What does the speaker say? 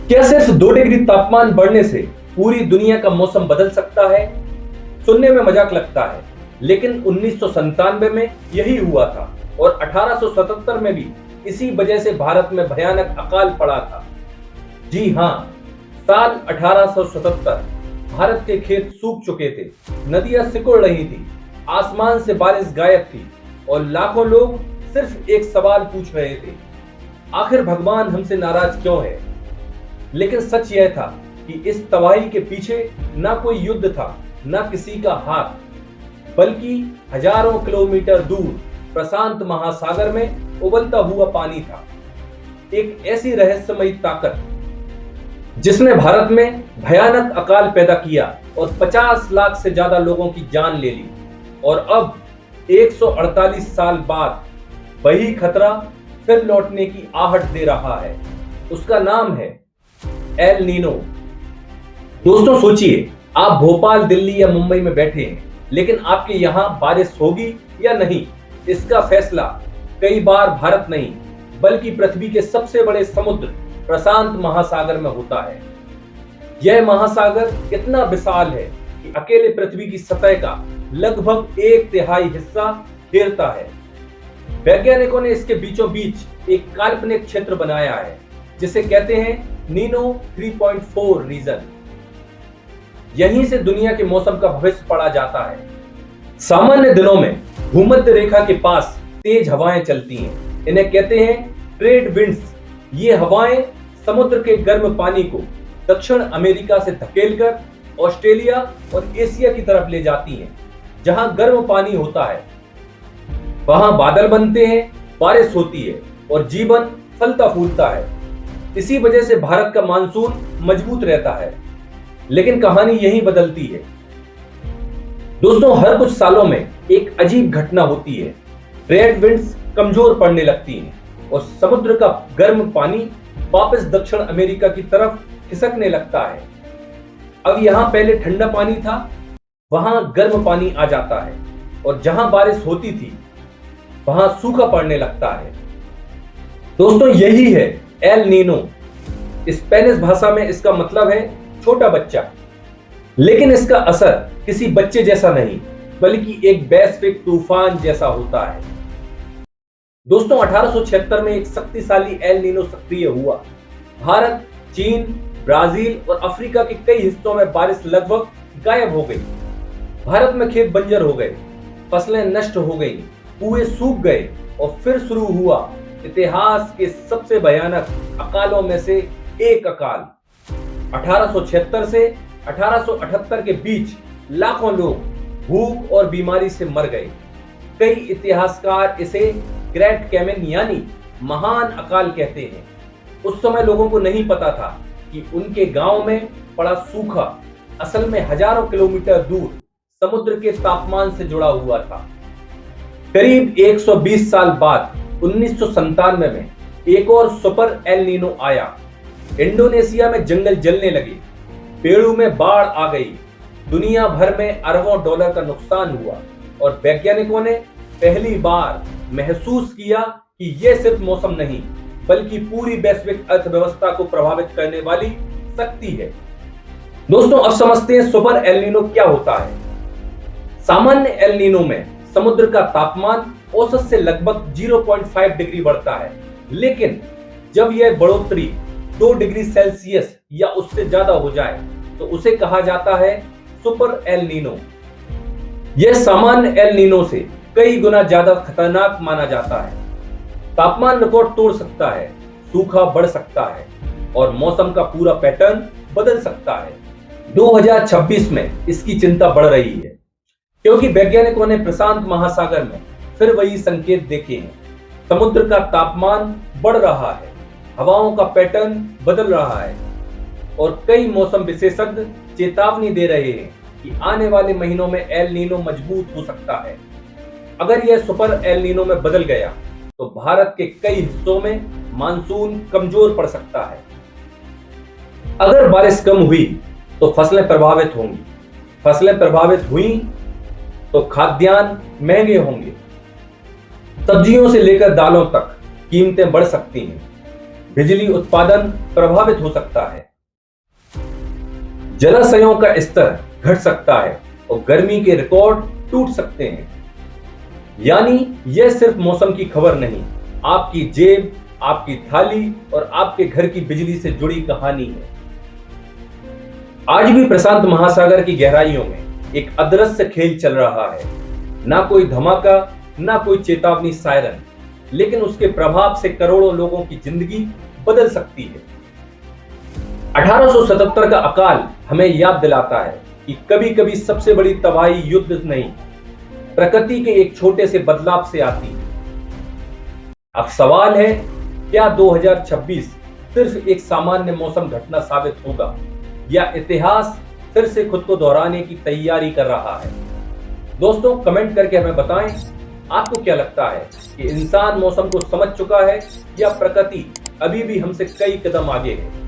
क्या सिर्फ 2 डिग्री तापमान बढ़ने से पूरी दुनिया का मौसम बदल सकता है? सुनने में मजाक लगता है, लेकिन 1997 में यही हुआ था और 1877 में भी इसी वजह से भारत में भयानक अकाल पड़ा था। जी हां, साल 1877 भारत के खेत सूख चुके थे, नदियां सिकुड़ रही थी, आसमान से बारिश गायब थी और लाखों लोग सिर्फ एक सवाल पूछ रहे थे, आखिर भगवान हमसे नाराज क्यों है? लेकिन सच यह था कि इस तबाही के पीछे ना कोई युद्ध था, ना किसी का हाथ, बल्कि हजारों किलोमीटर दूर प्रशांत महासागर में उबलता हुआ पानी था। एक ऐसी रहस्यमयी ताकत जिसने भारत में भयानक अकाल पैदा किया और 50 लाख से ज्यादा लोगों की जान ले ली। और अब 148 साल बाद वही खतरा फिर लौटने की आहट दे रहा है। उसका नाम है एल नीनो। दोस्तों सोचिए, आप भोपाल, दिल्ली या मुंबई में बैठे हैं, लेकिन आपके यहां बारिश होगी या नहीं, इसका फैसला कई बार भारत नहीं बल्कि पृथ्वी के सबसे बड़े समुद्र प्रशांत महासागर में होता है। यह महासागर इतना विशाल है कि अकेले पृथ्वी की सतह का लगभग 1/3 हिस्सा घेरता है। वैज्ञानिकों ने इसके बीचों बीच एक काल्पनिक क्षेत्र बनाया है जिसे कहते हैं नीनो 3.4 रीजन। यहीं से दुनिया के मौसम का भविष्य पढ़ा जाता है। सामान्य दिनों में भूमध्य रेखा के पास तेज हवाएं चलती हैं। इन्हें कहते हैं ट्रेड विंड्स। ये हवाएं समुद्र के गर्म पानी को दक्षिण अमेरिका से धकेलकर ऑस्ट्रेलिया और एशिया की तरफ ले जाती हैं। जहां गर्म पानी होता है वहां बादल बनते हैं, बारिश होती है और जीवन फलता फूलता है। इसी वजह से भारत का मानसून मजबूत रहता है। लेकिन कहानी यहीं बदलती है। दोस्तों, हर कुछ सालों में एक अजीब घटना होती है। ट्रेड विंड्स कमजोर पड़ने लगती हैं और समुद्र का गर्म पानी वापस दक्षिण अमेरिका की तरफ खिसकने लगता है। अब यहां पहले ठंडा पानी था, वहां गर्म पानी आ जाता है और जहां बारिश होती थी वहां सूखा पड़ने लगता है। दोस्तों, यही है एल नीनो। स्पेनिश भाषा में इसका मतलब है छोटा बच्चा। लेकिन इसका असर किसी बच्चे जैसा नहीं बल्कि एक वैश्विक तूफान जैसा होता है। दोस्तों, 1876 में एक शक्तिशाली एल नीनो सक्रिय हुआ। भारत, चीन, ब्राजील और अफ्रीका के कई हिस्सों में बारिश लगभग गायब हो गई। भारत में खेत बंजर हो गए, फसलें नष्ट हो गई, कुएं सूख गए और फिर शुरू हुआ इतिहास के सबसे भयानक अकालों में से एक अकाल। 1876 से 1878 के बीच लाखों लोग भूख और बीमारी से मर गए। कई इतिहासकार इसे ग्रेट कैमिन यानी महान अकाल कहते हैं। उस समय लोगों को नहीं पता था कि उनके गांव में पड़ा सूखा असल में हजारों किलोमीटर दूर समुद्र के तापमान से जुड़ा हुआ था। करीब 120 साल बाद 1997 में एक और सुपर एल नीनो आया। इंडोनेशिया में जंगल जलने लगे, पेड़ों में बाढ़ आ गई, दुनिया भर में अरबों डॉलर का नुकसान हुआ और वैज्ञानिकों ने पहली बार महसूस किया कि यह सिर्फ मौसम नहीं बल्कि पूरी वैश्विक अर्थव्यवस्था को प्रभावित करने वाली शक्ति है। दोस्तों, अब समझते हैं सुपर एल नीनो क्या होता है। सामान्य एल नीनो में समुद्र का तापमान औसत से लगभग 0.5 डिग्री बढ़ता है, लेकिन जब यह बढ़ोतरी 2 डिग्री सेल्सियस या उससे ज्यादा हो जाए तो उसे कहा जाता है सुपर एल नीनो। यह सामान्य एल नीनो से कई गुना ज्यादा खतरनाक माना जाता है। तापमान रिकॉर्ड तोड़ सकता है, सूखा बढ़ सकता है और मौसम का पूरा पैटर्न बदल सकता है। 2026 में इसकी चिंता बढ़ रही है क्योंकि वैज्ञानिकों ने प्रशांत महासागर में फिर वही संकेत देखे हैं। समुद्र का तापमान बढ़ रहा है, हवाओं का पैटर्न बदल रहा है और कई मौसम विशेषज्ञ चेतावनी दे रहे हैं कि आने वाले महीनों में एल नीनो मजबूत हो सकता है। अगर यह सुपर एल नीनो में बदल गया तो भारत के कई हिस्सों में मानसून कमजोर पड़ सकता है। अगर बारिश कम हुई तो फसलें प्रभावित होंगी, फसलें प्रभावित हुई तो खाद्यान्न महंगे होंगे, सब्जियों से लेकर दालों तक कीमतें बढ़ सकती हैं। बिजली उत्पादन प्रभावित हो सकता है, जलाशयों का स्तर घट सकता है और गर्मी के रिकॉर्ड टूट सकते हैं। यानी यह सिर्फ मौसम की खबर नहीं, आपकी जेब, आपकी थाली और आपके घर की बिजली से जुड़ी कहानी है। आज भी प्रशांत महासागर की गहराइयों में एक अदृश्य खेल चल रहा है। ना कोई धमाका, ना कोई चेतावनी सायरन, लेकिन उसके प्रभाव से करोड़ों लोगों की जिंदगी बदल सकती है। 1877 का अकाल हमें याद दिलाता है कि कभी कभी सबसे बड़ी तबाही युद्ध नहीं, प्रकृति के एक छोटे से बदलाव से आती है। अब सवाल है, क्या 2026 सिर्फ एक सामान्य मौसम घटना साबित होगा या इतिहास फिर से खुद को दोहराने की तैयारी कर रहा है? दोस्तों, कमेंट करके हमें बताएं, आपको क्या लगता है कि इंसान मौसम को समझ चुका है या प्रकृति अभी भी हमसे कई कदम आगे है?